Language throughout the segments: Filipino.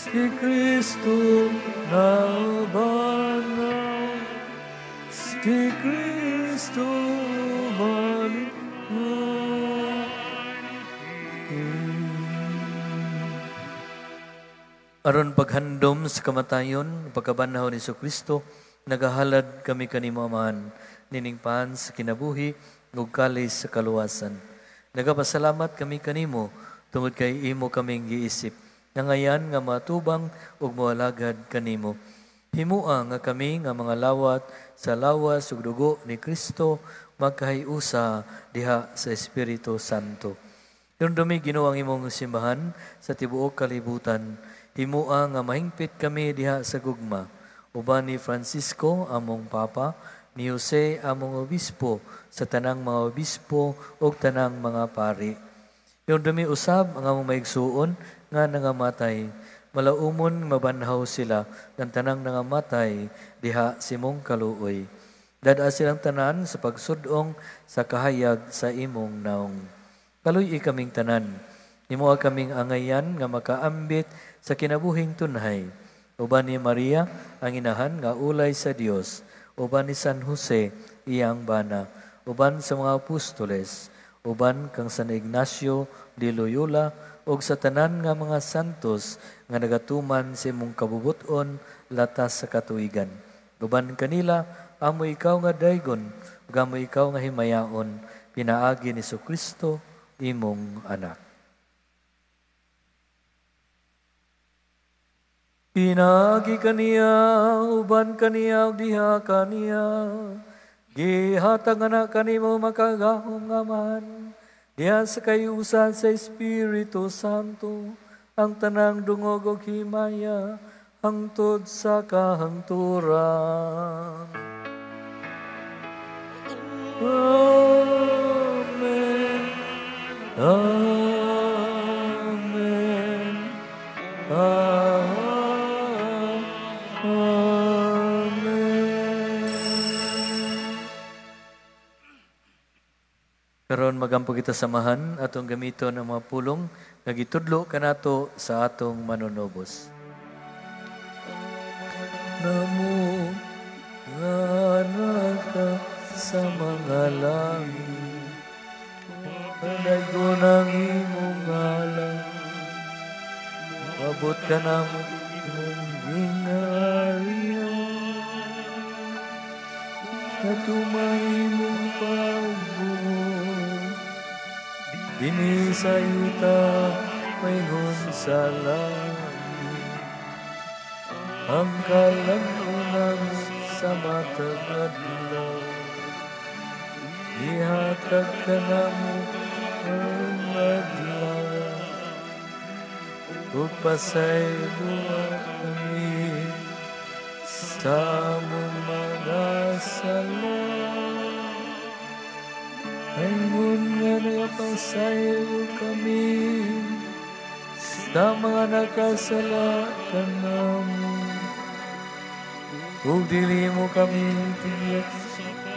Si Kristo nabanaw, si Kristo aron paghandom sa kamatayon, pagkabanhaw ni Kristo, nagahalad kami kanimo Amahan, niningpahan sa kinabuhi, ug kalis sa kaluwasan. Nagapasalamat kami kanimo, tungod kay imo kaming giisip, nangayan nga matubang ug moalagad kanimo. Himua nga kami nga mga lawat sa lawas ug dugo ni Kristo, magkahiusa diha sa Espiritu Santo. Dumi Ginoo ang imong simbahan sa tibuok kalibutan. Himua nga mahingpit kami diha sa gugma. Uban ni Francisco among Papa, ni Jose among obispo, sa tanang mga obispo ug tanang mga pari. Dumi usab ang among maigsuon nga nangamatay. Malaumon mabanhaw sila ng tanang nangamatay diha simong kaluoy. Dada silang tanan sa pagsudong sa kahayag sa imong naong. Kaluy kaming tanan. Imo kaming angayan nga makaambit sa kinabuhing tunhay. Uban ni Maria, ang inahan nga ulay sa Dios. Uban ni San Jose, iyang bana. Uban sa mga apostoles. Uban kang San Ignacio de Loyola, ug sa tanan nga mga santos nga nagatuman sa imong kabubuton latas sa katuigan. Uban kanila, amo ikaw nga daygon, ug amo ikaw nga himayaon, pinaagi ni Kristo, imong anak. Pinagi kaniya, uban kaniya, diha kaniya. Gihatag anak kanimo makagahom nga man. Diha sa kayusan sa Espiritu Santo, ang tanang dungog o himaya, hangtod sa kahangturan. Amen. Amen. Amen. Karon magampo kita samahan atong gamiton ang mga pulong nga gitudlo kanato sa atong manunobos. Namo nga nagka sa mga langit, panay ko ng imong ngalan, abot ka na mong ingariyan, at umahimong pagbuo, dinisayuta mayroon sa langit, ang kalanunang sa matag adlaw, ihatag ka na mo ang adlaw, upasaylo kami sa among mga sala. Ayun nga napasaylo kami sa mga nakasala ka namin. Ug dili mo kami tiyak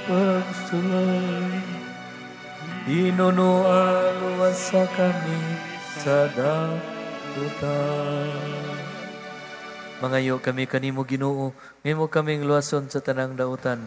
pagsulay, inunuan sa kami sa daputan. Mangayo kami kanimo Ginoo, ngimo kaming luwason sa tanang dautan,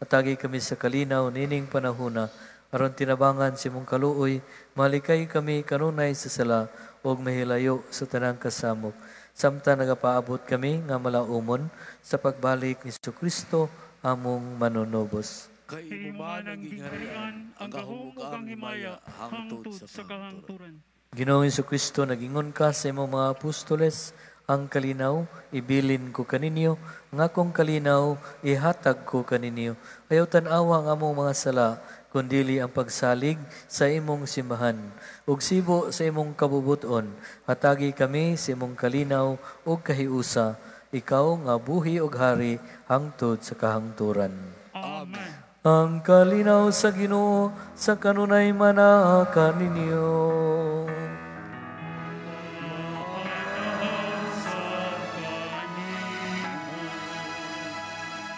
atagi kami sa kalinaw nining panahona, aron tinabangan si mong kaluoy, malikay kami kanunay sa sala, ug mahilayo sa tanang kasamok. Samtang nagapaabot kami nga malaumon sa pagbalik ni Kristo among manunobos. Kay imo man ang gingharian, ang kahug ug ang himaya, hangtod sa kahangturan. Ginoong Kristo, nagingon ka sa imong mga apostoles, ang kalinaw ibilin ko kaninyo, ang akong kalinaw ihatag ko kaninyo. Ayaw tan-awa ang among mga sala, kundili ang pagsalig sa imong simbahan. Ug sibo sa imong kabubuton, hatagi kami sa imong kalinaw ug kahiusa, ikaw nga buhi ug hari hangtod sa kahangturan. Amen. Ang kalinaw sa Ginoo sa kanunay manaka ninyo.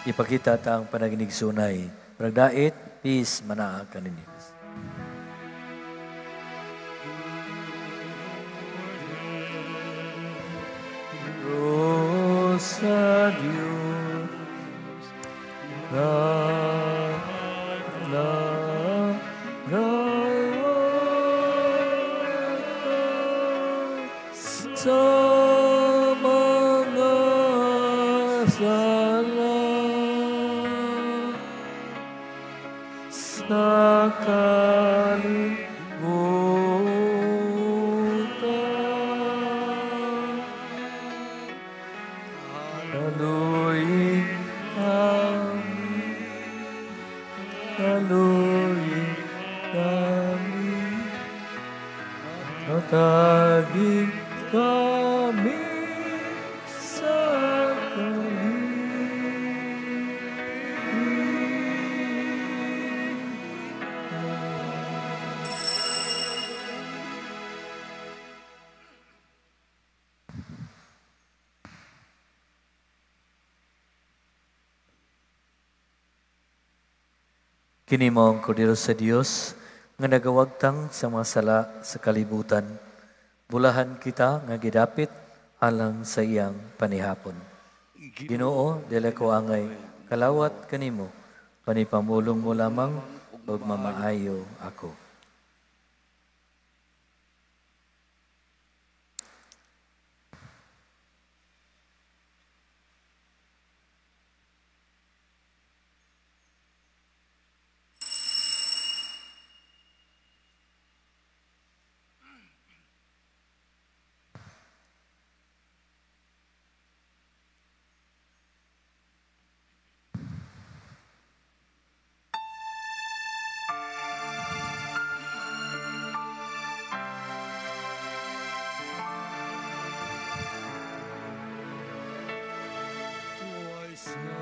Ipakita ta ang panaginig sunay. Ragdait, peace, manaa kaninyo. sa Diyos, sa mga sala sa kalimutan. Kaluin kami, kaluin kami, tatagin kami sa Kini mao ang kordero sa Dios nga nagawagtang sa mga sala sa kalibutan. Bulahan kita nga gidapit alang sa iyang panihapon. Ginoo, dili ko angay kalawat kanimo, panipamulong mo lamang ug mamaayo ako. Sa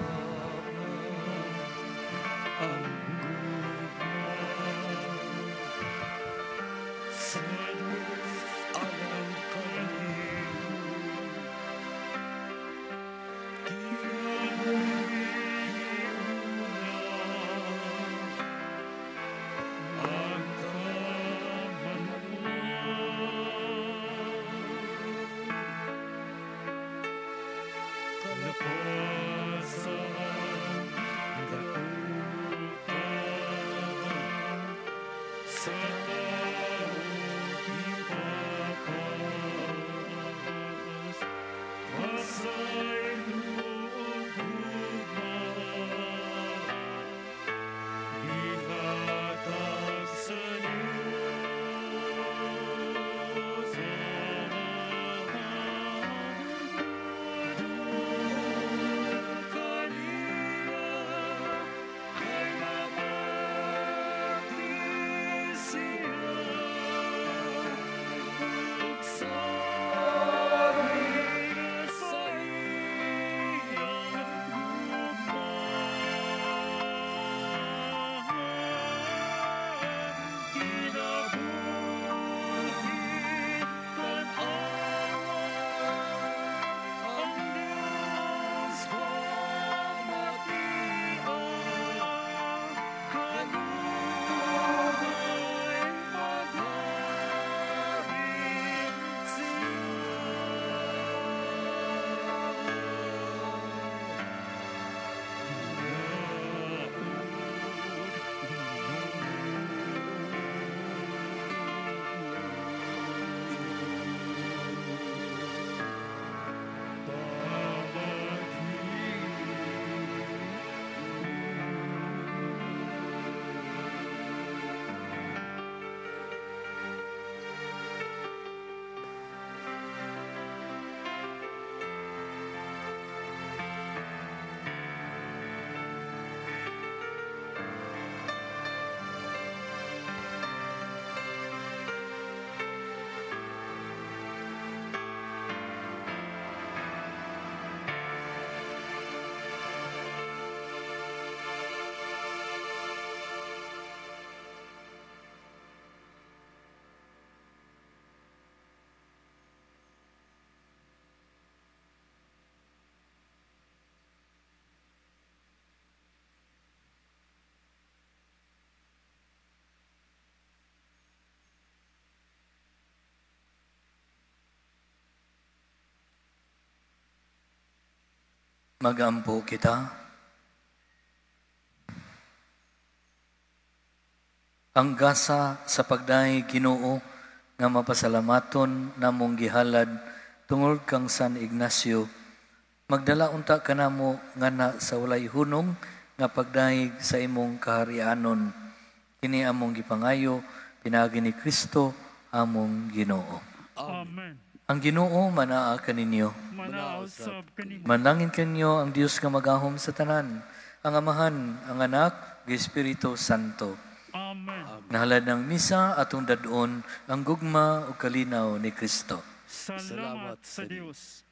Mag-ampo kita. Ang gasa sa pagdahi Ginoo nga mapasalamaton namong gihalad tungod kang San Ignacio. Magdala unta kanamo ngana sa walay hunong nga pagdahig sa imong kaharianon. Kini among gipangayo pinaagi ni Kristo among Ginoo. Amen. Ang Ginoo manaa kaninyo. Manausab kanimo. Manangin kanyo ang Dios nga magahom sa tanan, ang Amahan, ang Anak, ang Espiritu Santo. Amen. Nahalad ng misa atong dadon ang gugma o kalinaw ni Kristo. Salamat sa Dios.